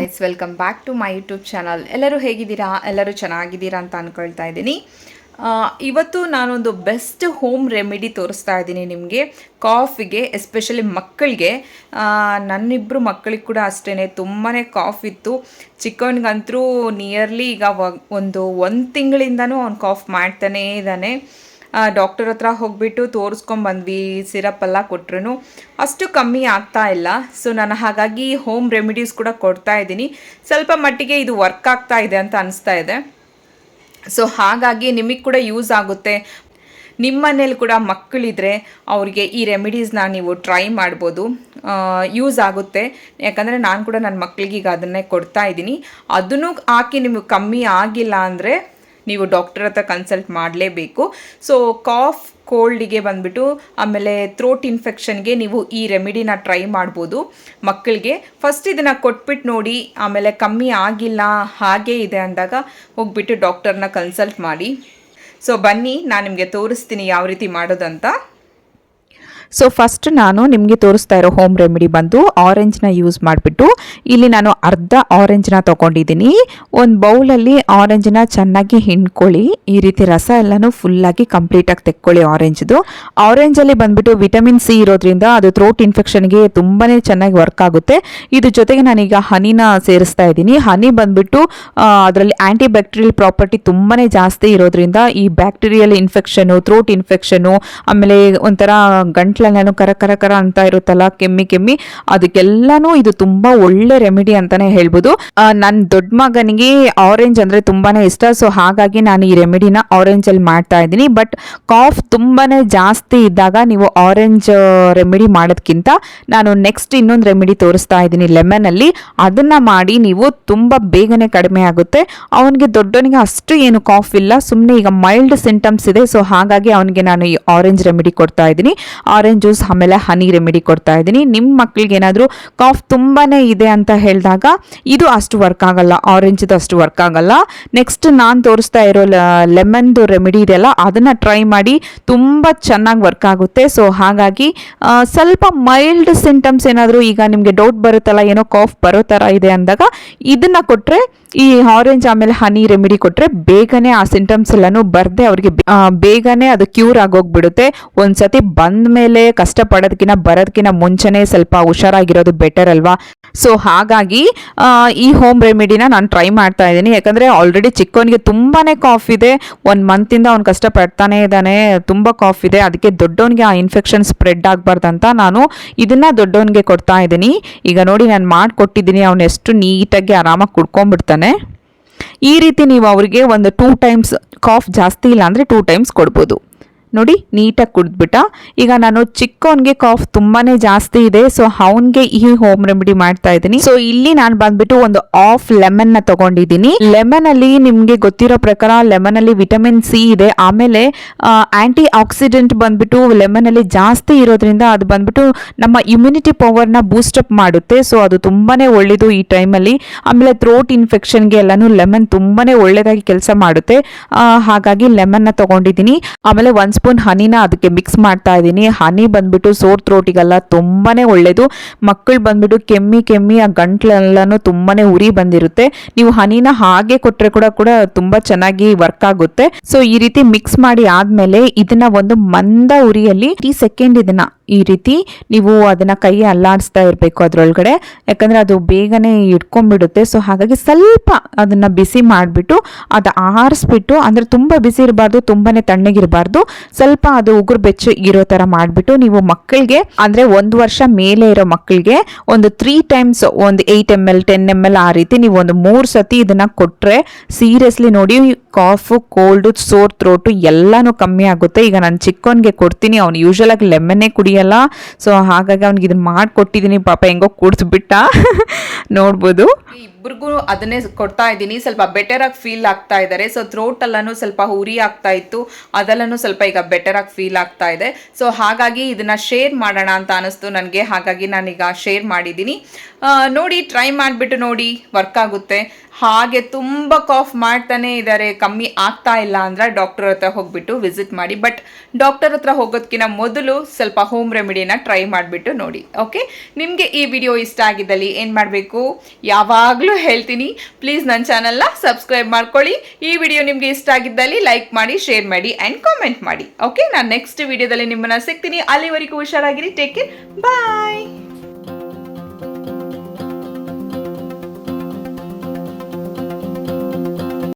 Guys, welcome back to my YouTube channel. ಎಲ್ಲರೂ ಹೇಗಿದ್ದೀರಾ? ಎಲ್ಲರೂ ಚೆನ್ನಾಗಿದ್ದೀರಾ ಅಂತ ಅಂದ್ಕೊಳ್ತಾ ಇದ್ದೀನಿ. ಇವತ್ತು ನಾನೊಂದು ಬೆಸ್ಟ್ ಹೋಮ್ ರೆಮಿಡಿ ತೋರಿಸ್ತಾ ಇದ್ದೀನಿ ನಿಮಗೆ ಕಾಫಿಗೆ, ಎಸ್ಪೆಷಲಿ ಮಕ್ಕಳಿಗೆ. ನನ್ನಿಬ್ಬರು ಮಕ್ಕಳಿಗೆ ಕೂಡ ಅಷ್ಟೇ ತುಂಬಾ ಕಾಫ್ ಇತ್ತು. ಚಿಕ್ಕವನಿಗಂತರೂ ನಿಯರ್ಲಿ ಈಗ ಒಂದು ತಿಂಗಳಿಂದನೂ ಅವ್ನು ಕಾಫ್ ಮಾಡ್ತಾನೇ ಇದ್ದಾನೆ. ಡಾಕ್ಟರ್ ಹತ್ರ ಹೋಗಿಬಿಟ್ಟು ತೋರಿಸ್ಕೊಂಬಂದ್ವಿ, ಸಿರಪ್ಪೆಲ್ಲ ಕೊಟ್ಟರು, ಅಷ್ಟು ಕಮ್ಮಿ ಆಗ್ತಾ ಇಲ್ಲ. ಸೊ ನಾನು ಹಾಗಾಗಿ ಹೋಮ್ ರೆಮಿಡೀಸ್ ಕೂಡ ಕೊಡ್ತಾ ಇದ್ದೀನಿ. ಸ್ವಲ್ಪ ಮಟ್ಟಿಗೆ ಇದು ವರ್ಕ್ ಆಗ್ತಾ ಇದೆ ಅಂತ ಅನಿಸ್ತಾ ಇದೆ. ಸೊ ಹಾಗಾಗಿ ನಿಮಗೆ ಕೂಡ ಯೂಸ್ ಆಗುತ್ತೆ. ನಿಮ್ಮ ಮನೇಲಿ ಕೂಡ ಮಕ್ಕಳಿದ್ರೆ ಅವರಿಗೆ ಈ ರೆಮಿಡೀಸ್ನ ನೀವು ಟ್ರೈ ಮಾಡ್ಬೋದು, ಯೂಸ್ ಆಗುತ್ತೆ. ಯಾಕಂದರೆ ನಾನು ಕೂಡ ನನ್ನ ಮಕ್ಕಳಿಗೆ ಈಗ ಅದನ್ನೇ ಕೊಡ್ತಾ ಇದ್ದೀನಿ. ಅದನ್ನು ಹಾಕಿ ನಿಮಗೆ ಕಮ್ಮಿ ಆಗಿಲ್ಲ ಅಂದರೆ ನೀವು ಡಾಕ್ಟರ್ ಹತ್ರ ಕನ್ಸಲ್ಟ್ ಮಾಡಲೇಬೇಕು. ಸೊ ಕಾಫ್ ಕೋಲ್ಡಿಗೆ ಬಂದುಬಿಟ್ಟು, ಆಮೇಲೆ ಥ್ರೋಟ್ ಇನ್ಫೆಕ್ಷನ್ಗೆ ನೀವು ಈ ರೆಮಿಡಿನ ಟ್ರೈ ಮಾಡ್ಬೋದು ಮಕ್ಕಳಿಗೆ. ಫಸ್ಟ್ ಇದನ್ನು ಕೊಟ್ಬಿಟ್ಟು ನೋಡಿ, ಆಮೇಲೆ ಕಮ್ಮಿ ಆಗಿಲ್ಲ ಹಾಗೇ ಇದೆ ಅಂದಾಗ ಹೋಗ್ಬಿಟ್ಟು ಡಾಕ್ಟರ್ನ ಕನ್ಸಲ್ಟ್ ಮಾಡಿ. ಸೊ ಬನ್ನಿ, ನಾನು ನಿಮಗೆ ತೋರಿಸ್ತೀನಿ ಯಾವ ರೀತಿ ಮಾಡೋದಂತ. ಸೊ ಫಸ್ಟ್ ನಾನು ನಿಮಗೆ ತೋರಿಸ್ತಾ ಇರೋ ಹೋಮ್ ರೆಮಿಡಿ ಬಂದು ಆರೆಂಜ್ನ ಯೂಸ್ ಮಾಡಿಬಿಟ್ಟು, ಇಲ್ಲಿ ನಾನು ಅರ್ಧ ಆರೆಂಜ್ನ ತೊಗೊಂಡಿದ್ದೀನಿ. ಒಂದು ಬೌಲಲ್ಲಿ ಆರೆಂಜ್ನ ಚೆನ್ನಾಗಿ ಹಿಂಡ್ಕೊಳ್ಳಿ. ಈ ರೀತಿ ರಸ ಎಲ್ಲನೂ ಫುಲ್ಲಾಗಿ ಕಂಪ್ಲೀಟಾಗಿ ತೆಕ್ಕೊಳ್ಳಿ ಆರೆಂಜ್ದು. ಆರೆಂಜಲ್ಲಿ ಬಂದುಬಿಟ್ಟು ವಿಟಮಿನ್ ಸಿ ಇರೋದ್ರಿಂದ ಅದು ಥ್ರೋಟ್ ಇನ್ಫೆಕ್ಷನ್ಗೆ ತುಂಬಾ ಚೆನ್ನಾಗಿ ವರ್ಕ್ ಆಗುತ್ತೆ. ಇದ್ರ ಜೊತೆಗೆ ನಾನೀಗ ಹನಿನ ಸೇರಿಸ್ತಾ ಇದ್ದೀನಿ. ಹನಿ ಬಂದುಬಿಟ್ಟು ಅದರಲ್ಲಿ ಆ್ಯಂಟಿ ಬ್ಯಾಕ್ಟೀರಿಯಲ್ ಪ್ರಾಪರ್ಟಿ ತುಂಬಾ ಜಾಸ್ತಿ ಇರೋದ್ರಿಂದ ಈ ಬ್ಯಾಕ್ಟೀರಿಯಲ್ ಇನ್ಫೆಕ್ಷನು, ಥ್ರೋಟ್ ಇನ್ಫೆಕ್ಷನು, ಆಮೇಲೆ ಒಂಥರ ಗಂಟ್ಲಲ್ಲೇನೋ ಕರ ಕರ ಕರ ಅಂತ ಇರುತ್ತಲ್ಲ, ಕೆಮ್ಮಿ ಅದಕ್ಕೆಲ್ಲನೂ ಇದು ತುಂಬಾ ಒಳ್ಳೆ ರೆಮಿಡಿ ಅಂತಾನೆ ಹೇಳ್ಬೋದು. ನನ್ನ ದೊಡ್ಡ ಮಗನಿಗೆ ಆರೆಂಜ್ ಅಂದ್ರೆ ತುಂಬಾನೇ ಇಷ್ಟ. ಸೊ ಹಾಗಾಗಿ ನಾನು ಈ ರೆಮಿಡಿನ ಆರೆಂಜ್ ಅಲ್ಲಿ ಮಾಡ್ತಾ ಇದ್ದೀನಿ. ಬಟ್ ಕಾಫ್ ತುಂಬಾನೇ ಜಾಸ್ತಿ ಇದ್ದಾಗ ನೀವು ಆರೆಂಜ್ ರೆಮಿಡಿ ಮಾಡೋದಕ್ಕಿಂತ ನಾನು ನೆಕ್ಸ್ಟ್ ಇನ್ನೊಂದು ರೆಮಿಡಿ ತೋರಿಸ್ತಾ ಇದ್ದೀನಿ ಲೆಮನ್ ಅಲ್ಲಿ. ಅದನ್ನ ಮಾಡಿ ನೀವು ತುಂಬಾ ಬೇಗನೆ ಕಡಿಮೆ ಆಗುತ್ತೆ. ಅವನಿಗೆ ದೊಡ್ಡವನಿಗೆ ಅಷ್ಟು ಏನು ಕಾಫ್ ಇಲ್ಲ, ಸುಮ್ಮನೆ ಈಗ ಮೈಲ್ಡ್ ಸಿಂಟಮ್ಸ್ ಇದೆ. ಸೊ ಹಾಗಾಗಿ ಅವನಿಗೆ ನಾನು ಈ ಆರೆಂಜ್ ರೆಮಿಡಿ ಕೊಡ್ತಾ ಇದ್ದೀನಿ, ಆರೆಂಜ್ ಜ್ಯೂಸ್ ಆಮೇಲೆ ಹನಿ ರೆಮಿಡಿ ಕೊಡ್ತಾ ಇದ್ದೀನಿ. ನಿಮ್ಮ ಮಕ್ಕಳಿಗೆ ಏನಾದರೂ ಕಾಫ್ ತುಂಬಾನೇ ಇದೆ ಅಂತ ಹೇಳಿದಾಗ ಇದು ಅಷ್ಟು ವರ್ಕ್ ಆಗಲ್ಲ, ಆರೆಂಜ್ದು ಅಷ್ಟು ವರ್ಕ್ ಆಗಲ್ಲ. ನೆಕ್ಸ್ಟ್ ನಾನು ತೋರಿಸ್ತಾ ಇರೋ ಲೆಮನ್ದು ರೆಮಿಡಿ ಇದೆಯಲ್ಲ, ಅದನ್ನ ಟ್ರೈ ಮಾಡಿ, ತುಂಬ ಚೆನ್ನಾಗಿ ವರ್ಕ್ ಆಗುತ್ತೆ. ಸೊ ಹಾಗಾಗಿ ಸ್ವಲ್ಪ ಮೈಲ್ಡ್ ಸಿಂಟಮ್ಸ್ ಏನಾದರೂ ಈಗ ನಿಮಗೆ ಡೌಟ್ ಬರುತ್ತಲ್ಲ, ಏನೋ ಕಾಫ್ ಬರೋ ಥರ ಇದೆ ಅಂದಾಗ ಇದನ್ನ ಕೊಟ್ಟರೆ, ಈ ಆರೆಂಜ್ ಆಮೇಲೆ ಹನಿ ರೆಮಿಡಿ ಕೊಟ್ಟರೆ ಬೇಗನೆ ಆ ಸಿಂಟಮ್ಸ್ ಎಲ್ಲನೂ ಬರದೆ ಅವ್ರಿಗೆ ಬೇಗನೆ ಅದು ಕ್ಯೂರ್ ಆಗೋಗ್ಬಿಡುತ್ತೆ. ಒಂದ್ಸತಿ ಬಂದ ಮೇಲೆ ಕಷ್ಟಪಡೋದಕ್ಕಿಂತ ಬರೋದಕ್ಕಿಂತ ಮುಂಚೆನೇ ಸ್ವಲ್ಪ ಹುಷಾರಾಗಿರೋದು ಬೆಟರ್ ಅಲ್ವಾ. ಸೊ ಹಾಗಾಗಿ ಈ ಹೋಮ್ ರೆಮಿಡಿನ ನಾನು ಟ್ರೈ ಮಾಡ್ತಾ ಇದ್ದೀನಿ. ಯಾಕಂದರೆ ಆಲ್ರೆಡಿ ಚಿಕ್ಕವನಿಗೆ ತುಂಬಾ ಕಾಫ್ ಇದೆ, 1 ಮಂತಿಂದ ಅವ್ನು ಕಷ್ಟಪಡ್ತಾನೆ ಇದ್ದಾನೆ, ತುಂಬ ಕಾಫ್ ಇದೆ. ಅದಕ್ಕೆ ದೊಡ್ಡವನಿಗೆ ಆ ಇನ್ಫೆಕ್ಷನ್ ಸ್ಪ್ರೆಡ್ ಆಗಬಾರ್ದಂತ ನಾನು ಇದನ್ನು ದೊಡ್ಡವನಿಗೆ ಕೊಡ್ತಾ ಇದ್ದೀನಿ. ಈಗ ನೋಡಿ, ನಾನು ಮಾಡಿಕೊಟ್ಟಿದ್ದೀನಿ, ಅವನು ಎಷ್ಟು ನೀಟಾಗಿ ಆರಾಮಾಗಿ ಕುಡ್ಕೊಂಡ್ಬಿಡ್ತಾನೆ. ಈ ರೀತಿ ನೀವು ಅವರಿಗೆ ಒಂದು 2 ಟೈಮ್ಸ್, ಕಾಫ್ ಜಾಸ್ತಿ ಇಲ್ಲ ಅಂದರೆ 2 ಟೈಮ್ಸ್ ಕೊಡ್ಬೋದು. ನೋಡಿ, ನೀಟಾಗಿ ಕುಡಿದ್ಬಿಟ್ಟ. ಈಗ ನಾನು ಚಿಕ್ಕವನಿಗೆ ಕಾಫ್ ತುಂಬಾನೇ ಜಾಸ್ತಿ ಇದೆ, ಸೊ ಅವನಿಗೆ ಈ ಹೋಮ್ ರೆಮಿಡಿ ಮಾಡ್ತಾ ಇದ್ದೀನಿ. ಸೊ ಇಲ್ಲಿ ನಾನು ಬಂದ್ಬಿಟ್ಟು ಒಂದು ಹಾಫ್ ಲೆಮನ್ ನ ತಗೊಂಡಿದ್ದೀನಿ. ಲೆಮನ್ ಅಲ್ಲಿ ನಿಮ್ಗೆ ಗೊತ್ತಿರೋ ಪ್ರಕಾರ ಲೆಮನ್ ಅಲ್ಲಿ ವಿಟಮಿನ್ ಸಿ ಇದೆ, ಆಮೇಲೆ ಆಂಟಿ ಆಕ್ಸಿಡೆಂಟ್ ಬಂದ್ಬಿಟ್ಟು ಲೆಮನ್ ಅಲ್ಲಿ ಜಾಸ್ತಿ ಇರೋದ್ರಿಂದ ಅದು ಬಂದ್ಬಿಟ್ಟು ನಮ್ಮ ಇಮ್ಯುನಿಟಿ ಪವರ್ ನ ಬೂಸ್ಟ್ ಅಪ್ ಮಾಡುತ್ತೆ. ಸೊ ಅದು ತುಂಬಾನೇ ಒಳ್ಳೇದು ಈ ಟೈಮಲ್ಲಿ. ಆಮೇಲೆ ಥ್ರೋಟ್ ಇನ್ಫೆಕ್ಷನ್ಗೆ ಎಲ್ಲಾನು ಲೆಮನ್ ತುಂಬಾನೇ ಒಳ್ಳೇದಾಗಿ ಕೆಲಸ ಮಾಡುತ್ತೆ. ಹಾಗಾಗಿ ಲೆಮನ್ ನ ತಗೊಂಡಿದ್ದೀನಿ. ಆಮೇಲೆ 1 ಸ್ಪೂನ್ ಹನಿನ ಅದಕ್ಕೆ ಮಿಕ್ಸ್ ಮಾಡ್ತಾ ಇದ್ದೀನಿ. ಹನಿ ಬಂದ್ಬಿಟ್ಟು ಸೋರ್ ಥ್ರೋಟಿಗೆಲ್ಲ ತುಂಬಾನೇ ಒಳ್ಳೇದು. ಮಕ್ಕಳು ಬಂದ್ಬಿಟ್ಟು ಕೆಮ್ಮಿ ಆ ಗಂಟ್ಲೆಲ್ಲನೂ ತುಂಬಾನೇ ಉರಿ ಬಂದಿರುತ್ತೆ. ನೀವು ಹನಿನ ಹಾಗೆ ಕೊಟ್ಟರೆ ಕೂಡ ತುಂಬಾ ಚೆನ್ನಾಗಿ ವರ್ಕ್ ಆಗುತ್ತೆ. ಸೊ ಈ ರೀತಿ ಮಿಕ್ಸ್ ಮಾಡಿ ಆದ್ಮೇಲೆ ಇದನ್ನ ಒಂದು ಮಂದ ಉರಿಯಲ್ಲಿ 30 ಸೆಕೆಂಡ್ ಇದನ್ನ ಈ ರೀತಿ ನೀವು ಅದನ್ನ ಕೈ ಅಲ್ಲಾಡಿಸ್ತಾ ಇರಬೇಕು ಅದರೊಳಗಡೆ, ಯಾಕಂದ್ರೆ ಅದು ಬೇಗನೆ ಇಟ್ಕೊಂಡ್ಬಿಡುತ್ತೆ. ಸೊ ಹಾಗಾಗಿ ಸ್ವಲ್ಪ ಅದನ್ನ ಬಿಸಿ ಮಾಡಿಬಿಟ್ಟು ಅದು ಆರಿಸ್ಬಿಟ್ಟು, ಅಂದ್ರೆ ತುಂಬಾ ಬಿಸಿ ಇರಬಾರ್ದು, ತುಂಬಾನೇ ತಣ್ಣಗಿರಬಾರ್ದು, ಸ್ವಲ್ಪ ಅದು ಉಗುರು ಬೆಚ್ಚ ಇರೋ ತರ ಮಾಡಿಬಿಟ್ಟು ನೀವು ಮಕ್ಕಳಿಗೆ, ಅಂದ್ರೆ 1 ವರ್ಷ ಮೇಲೆ ಇರೋ ಮಕ್ಕಳಿಗೆ ಒಂದು 3 ಟೈಮ್ಸ್, ಒಂದು 8 ml 10 ml ಆ ರೀತಿ ನೀವು ಒಂದು 3 ಸತಿ ಇದನ್ನ ಕೊಟ್ರೆ ಸೀರಿಯಸ್ಲಿ ನೋಡಿ, ಕಾಫು, ಕೋಲ್ಡು, ಸೋರ್ ಥ್ರೋಟು ಎಲ್ಲಾನು ಕಮ್ಮಿ ಆಗುತ್ತೆ. ಈಗ ನಾನು ಚಿಕ್ಕವನಿಗೆ ಕೊಡ್ತೀನಿ, ಅವ್ನು ಯೂಶಲ್ ಆಗಿ ಲೆಮನ್ನೇ ಕುಡಿಯಲ್ಲ. ಸೊ ಹಾಗಾಗಿ ಅವ್ನಿಗೆ ಇದನ್ನ ಮಾಡಿಕೊಟ್ಟಿದ್ದೀನಿ. ಪಾಪ ಹೆಂಗೋ ಕುಡಿದ್ಬಿಟ್ಟ ನೋಡ್ಬೋದು. ಇಬ್ಬರಿಗೂ ಅದನ್ನೇ ಕೊಡ್ತಾ ಇದ್ದೀನಿ. ಸ್ವಲ್ಪ ಬೆಟರ್ ಆಗಿ ಫೀಲ್ ಆಗ್ತಾ ಇದ್ದಾರೆ. ಸೊ ಥ್ರೋಟ್ ಎಲ್ಲಾನು ಸ್ವಲ್ಪ ಉರಿ ಆಗ್ತಾ ಇತ್ತು, ಅದೆಲ್ಲನೂ ಸ್ವಲ್ಪ ಈಗ ಬೆಟರ್ ಆಗಿ ಫೀಲ್ ಆಗ್ತಾ ಇದೆ. ಸೊ ಹಾಗಾಗಿ ಇದನ್ನ ಶೇರ್ ಮಾಡೋಣ ಅಂತ ಅನಿಸ್ತು ನನಗೆ, ಹಾಗಾಗಿ ನಾನೀಗ ಶೇರ್ ಮಾಡಿದ್ದೀನಿ. ನೋಡಿ, ಟ್ರೈ ಮಾಡಿಬಿಟ್ಟು ನೋಡಿ, ವರ್ಕ್ ಆಗುತ್ತೆ. ಹಾಗೆ ತುಂಬ ಕಾಫ್ ಮಾಡ್ತಾನೆ ಇದ್ದಾರೆ, ಕಮ್ಮಿ ಆಗ್ತಾ ಇಲ್ಲ ಅಂದರೆ ಡಾಕ್ಟರ್ ಹತ್ರ ಹೋಗ್ಬಿಟ್ಟು ವಿಸಿಟ್ ಮಾಡಿ. ಬಟ್ ಡಾಕ್ಟರ್ ಹತ್ರ ಹೋಗೋದಕ್ಕಿಂತ ಮೊದಲು ಸ್ವಲ್ಪ ಹೋಮ್ ರೆಮಿಡಿನ ಟ್ರೈ ಮಾಡಿಬಿಟ್ಟು ನೋಡಿ. ಓಕೆ, ನಿಮಗೆ ಈ ವಿಡಿಯೋ ಇಷ್ಟ ಆಗಿದ್ದಲ್ಲಿ ಏನು ಮಾಡಬೇಕು, ಯಾವಾಗಲೂ ಹೇಳ್ತೀನಿ, ಪ್ಲೀಸ್ ನನ್ನ ಚಾನಲ್ನ ಸಬ್ಸ್ಕ್ರೈಬ್ ಮಾಡ್ಕೊಳ್ಳಿ. ಈ ವಿಡಿಯೋ ನಿಮಗೆ ಇಷ್ಟ ಆಗಿದ್ದಲ್ಲಿ ಲೈಕ್ ಮಾಡಿ, ಶೇರ್ ಮಾಡಿ ಆ್ಯಂಡ್ ಕಾಮೆಂಟ್ ಮಾಡಿ. ಓಕೆ, ನಾನು ನೆಕ್ಸ್ಟ್ ವಿಡಿಯೋದಲ್ಲಿ ನಿಮ್ಮನ್ನು ಸಿಗ್ತೀನಿ. ಅಲ್ಲಿವರೆಗೂ ಹುಷಾರಾಗಿರಿ. ಟೇಕ್ ಕೇರ್, ಬಾಯ್.